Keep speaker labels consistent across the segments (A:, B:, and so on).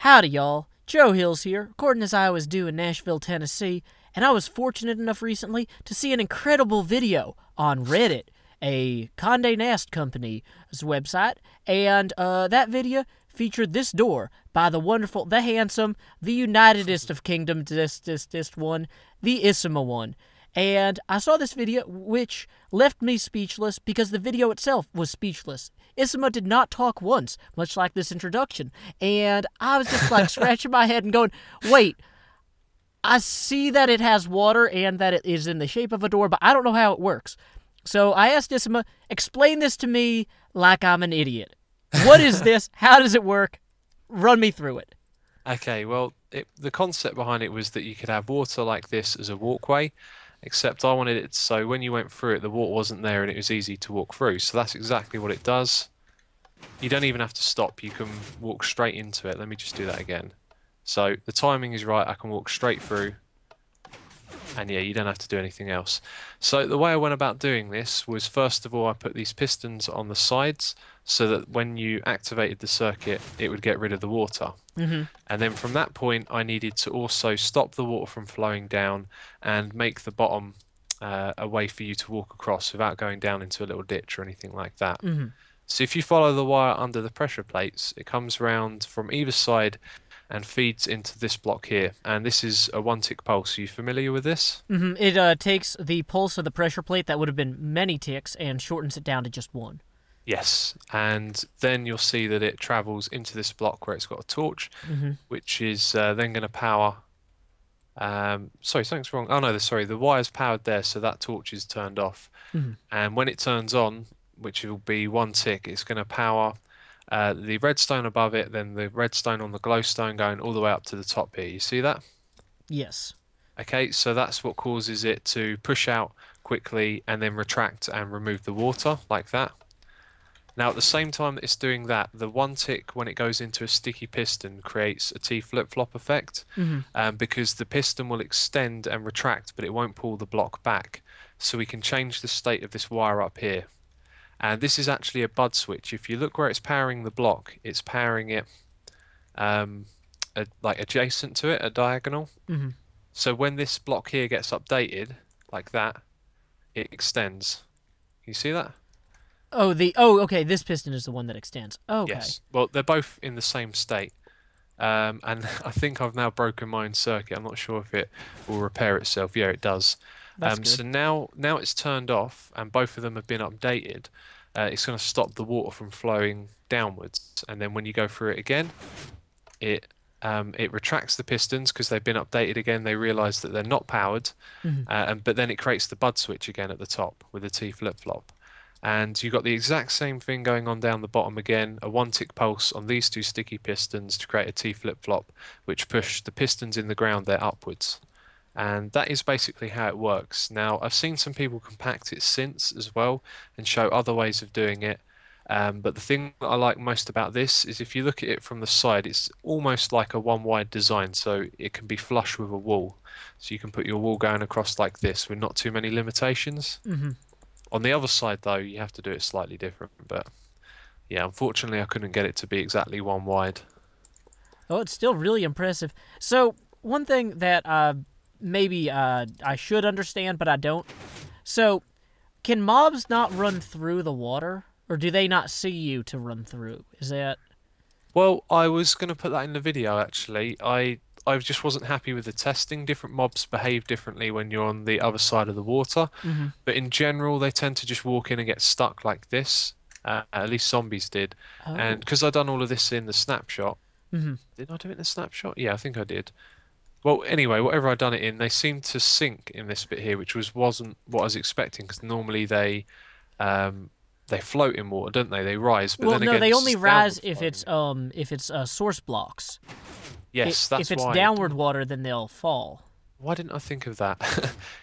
A: Howdy, y'all. Joe Hills here, recording as I was due in Nashville, Tennessee, and I was fortunate enough recently to see an incredible video on Reddit, a Condé Nast Company's website, and that video featured this door by the wonderful, the handsome, the unitedest of kingdoms, this one, the Xisuma one. And I saw this video, which left me speechless because the video itself was speechless. Xisuma did not talk once, much like this introduction. And I was just like scratching my head and going, wait, I see that it has water and that it is in the shape of a door, but I don't know how it works. So I asked Xisuma, explain this to me like I'm an idiot. What is this? How does it work? Run me through it.
B: Okay, well, the concept behind it was that you could have water like this as a walkway, except I wanted it so when you went through it, the water wasn't there and it was easy to walk through. So that's exactly what it does. You don't even have to stop. You can walk straight into it. Let me just do that again. So the timing is right. I can walk straight through. And yeah, you don't have to do anything else. So the way I went about doing this was, first of all, I put these pistons on the sides so that when you activated the circuit, it would get rid of the water. And then from that point, I needed to also stop the water from flowing down and make the bottom a way for you to walk across without going down into a little ditch or anything like that. So if you follow the wire under the pressure plates, it comes round from either side and feeds into this block here. And this is a one-tick pulse. Are you familiar with this?
A: It takes the pulse of the pressure plate that would have been many ticks and shortens it down to just one.
B: Yes, and then you'll see that it travels into this block where it's got a torch, which is then going to power. Sorry, something's wrong. Oh no, sorry, the wire's powered there, so that torch is turned off. And when it turns on, which will be one tick, it's going to power the redstone above it, then the redstone on the glowstone going all the way up to the top here. You see that?
A: Yes.
B: Okay, so that's what causes it to push out quickly and then retract and remove the water like that. Now, at the same time that it's doing that, the one tick, when it goes into a sticky piston, creates a T flip-flop effect because the piston will extend and retract, but it won't pull the block back. So we can change the state of this wire up here. And this is actually a bud switch. If you look where it's powering the block, it's powering it like adjacent to it, a diagonal. So when this block here gets updated, like that, it extends. Can you see that?
A: Okay, this piston is the one that extends. Okay.
B: Yes. Well, they're both in the same state. And I think I've now broken my own circuit. I'm not sure if it will repair itself. Yeah, it does.
A: That's good.
B: So now it's turned off and both of them have been updated. It's going to stop the water from flowing downwards. And then when you go through it again, it retracts the pistons because they've been updated again. They realise that they're not powered. But then it creates the bud switch again at the top with the T flip-flop. And you've got the exact same thing going on down the bottom again, a one-tick pulse on these two sticky pistons to create a T flip-flop, which push the pistons in the ground there upwards. And that is basically how it works. Now, I've seen some people compact it since as well and show other ways of doing it. But the thing that I like most about this is if you look at it from the side, it's almost like a one-wide design, so it can be flush with a wall. So you can put your wall going across like this with not too many limitations. On the other side, though, you have to do it slightly different. But yeah, unfortunately, I couldn't get it to be exactly one wide.
A: Oh, it's still really impressive. So, one thing that maybe I should understand, but I don't. So, can mobs not run through the water? Or do they not see you to run through? Is that...
B: Well, I was going to put that in the video, actually. I just wasn't happy with the testing. Different mobs behave differently when you're on the other side of the water. But in general, they tend to just walk in and get stuck like this. At least zombies did. And because I'd done all of this in the snapshot... Did I do it in the snapshot? Yeah, I think I did. Well, anyway, whatever I'd done it in, they seemed to sink in this bit here, which wasn't what I was expecting, because normally they float in water, don't they? They rise, but
A: well,
B: then
A: no,
B: again,
A: they only rise if
B: flowing.
A: it's source blocks.
B: Yes, that's
A: if it's
B: why.
A: downward water, then they'll fall.
B: Why didn't I think of that?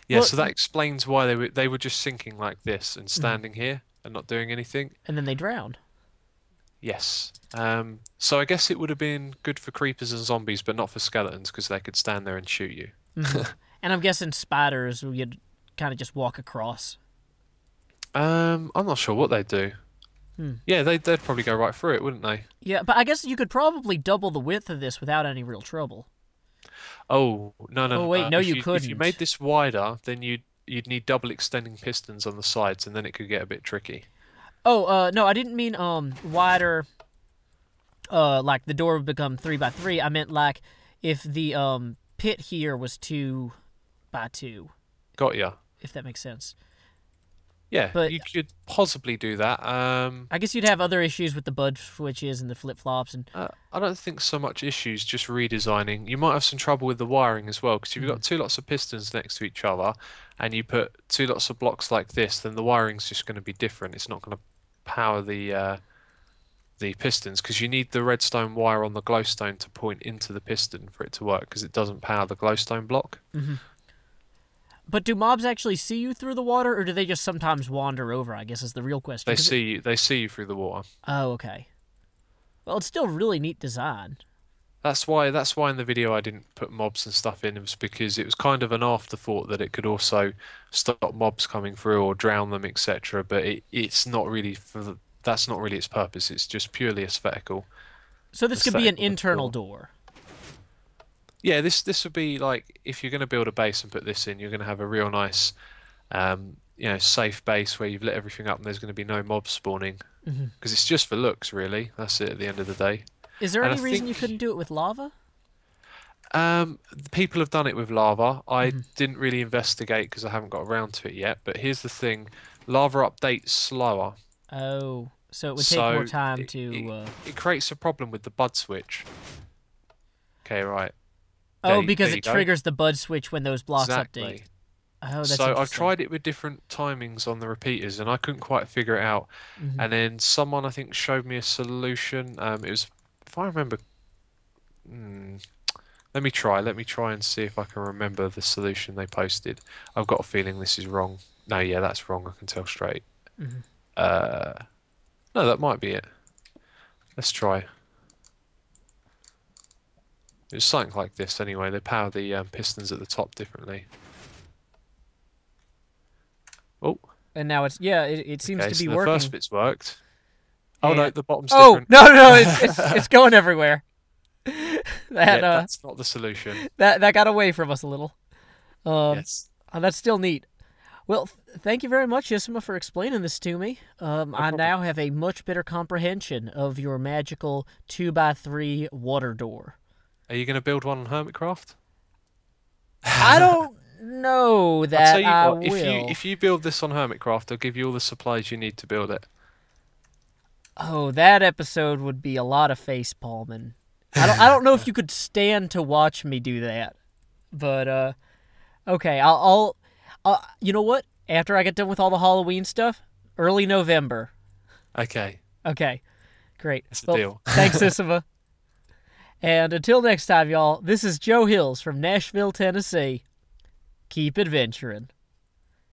B: Yeah,
A: Well,
B: so that explains why they were just sinking like this and standing here and not doing anything.
A: and then they drown.
B: Yes. So I guess it would have been good for creepers and zombies, but not for skeletons because they could stand there and shoot you.
A: And I'm guessing spiders, you'd kind of just walk across.
B: I'm not sure what they do. Yeah, they'd probably go right through it, wouldn't they?
A: Yeah, but I guess you could probably double the width of this without any real trouble.
B: Oh, no, no,
A: Oh
B: no.
A: wait, no, you
B: If you made
A: couldn't.
B: this wider, then you'd need double extending pistons on the sides, and then it could get a bit tricky.
A: Oh, no, I didn't mean wider. Like the door would become 3 by 3. I meant like if the pit here was 2 by 2,
B: Got ya.
A: if that makes sense.
B: Yeah,
A: But
B: you could possibly do that.
A: I guess you'd have other issues with the bud switches and the flip flops and.
B: I don't think so much issues, just redesigning. You might have some trouble with the wiring as well, because if you've got two lots of pistons next to each other, and you put two lots of blocks like this, then the wiring's just going to be different. It's not going to power the pistons, because you need the redstone wire on the glowstone to point into the piston for it to work, because it doesn't power the glowstone block.
A: But do mobs actually see you through the water, or do they just sometimes wander over? I guess is the real question.
B: They see you. They see you through the water.
A: Oh, okay. Well, it's still really neat design.
B: That's why in the video I didn't put mobs and stuff in. It was because it was kind of an afterthought that it could also stop mobs coming through or drown them, etc. But it's not really that's not really its purpose. It's just purely aesthetical.
A: So this could be an
B: Aesthetical
A: internal
B: door.
A: door.
B: Yeah, this would be like if you're going to build a base and put this in, you're going to have a real nice, safe base where you've lit everything up and there's going to be no mobs spawning. Because it's just for looks, really. That's it at the end of the day.
A: Is there
B: And
A: any
B: I
A: reason you
B: think
A: couldn't do it with lava?
B: people have done it with lava. I didn't really investigate because I haven't got around to it yet. But here's the thing: lava updates slower,
A: Oh, so it would take
B: so
A: more time
B: it,
A: to.
B: it creates a problem with the bud switch. Okay, right.
A: Oh, because
B: there
A: it
B: you go.
A: triggers the bud switch when those blocks update.
B: Exactly.
A: Oh, that's
B: So I've
A: interesting.
B: tried it with different timings on the repeaters, and I couldn't quite figure it out. And then someone I think showed me a solution. It was, if I remember, let me try. Let me try and see if I can remember the solution they posted. I've got a feeling this is wrong. No, yeah, that's wrong. I can tell straight. Uh, no, that might be it. Let's try. It's something like this anyway. They power the pistons at the top differently. Oh,
A: And now it's it seems
B: okay,
A: to
B: so
A: be
B: the
A: working.
B: first bit's worked. Oh no,
A: And-
B: the bottom's
A: Oh
B: different.
A: no, it's going everywhere.
B: Yeah,
A: That
B: that's not the solution.
A: that got away from us a little.
B: Yes.
A: That's still neat. Well, thank you very much, Xisuma, for explaining this to me. I
B: problem.
A: now have a much better comprehension of your magical 2 by 3 water door.
B: Are you going to build one on Hermitcraft?
A: I don't know
B: I'll
A: that
B: tell you
A: I
B: what,
A: will.
B: if you build this on Hermitcraft, I'll give you all the supplies you need to build it.
A: Oh, that episode would be a lot of face palming. I don't know if you could stand to watch me do that, but okay, I'll you know what? After I get done with all the Halloween stuff, early November.
B: Okay,
A: Okay, great.
B: that's a deal.
A: Thanks, Xisuma. And until next time, y'all, this is Joe Hills from Nashville, Tennessee. Keep adventuring.